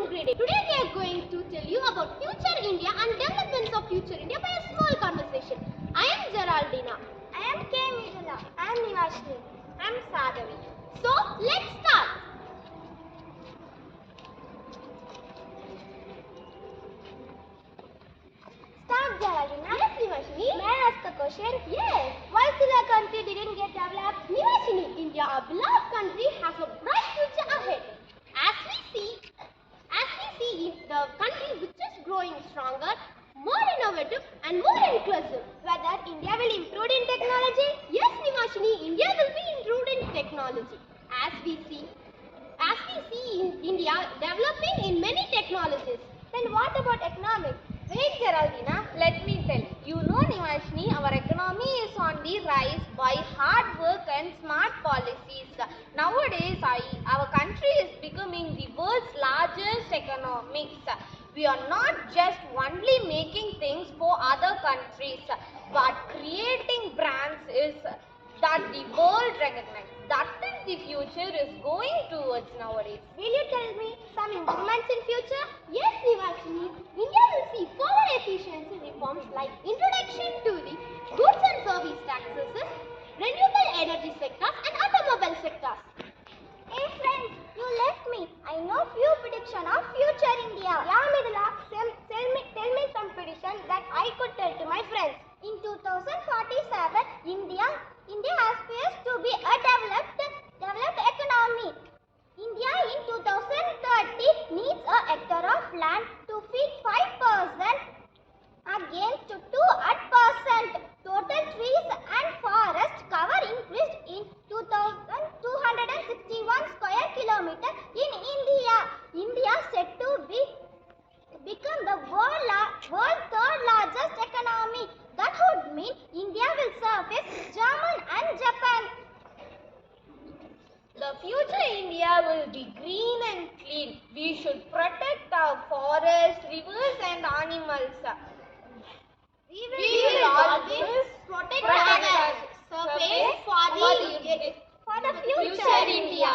Today we are going to tell you about Future India and developments of Future India by a small conversation. I am Geraldina. I am K. Midula. I am Nivashni. I am Sadavi. So let's start. Start, Geraldina. Yes, Nivashni. May I ask a question? Yes. Why still our country didn't get developed? Nivashni, India, our beloved country, has a bright future ahead. As we see, the country which is growing stronger, more innovative and more inclusive. Whether India will improve in technology? Yes, Nivashni, India will be improved in technology. As we see India developing in many technologies. Then what about economics? Wait, Geraldina, let me tell you. You know, Nivashni, our economy is on the rise by hard work and smart policies. Nowadays, our country is becoming the world's largest economics. We are not just only making things for other countries, but creating brands that the world recognizes. That is the future is going towards nowadays. Will you tell me some improvements in future? Yes, Nivashni, India will see further efficiency reforms like introduction to the goods and service taxes, renewable energy sectors and automobile sectors. Hey friends, you left me. I know few prediction of future India. Yeah, Midula, tell me some prediction that I could tell to my friends. In 2047, India aspires to be a developed economy. India in 2030 needs a hectare of land to feed 5% against 2%. Total trees and forest cover increased in 2,261 square kilometers in India. India said to become the world third largest economy. That would mean India will surpass Germany and Japan. The future India will be green and clean. We should protect our forests, rivers and animals. We will always protect our surface for the future India.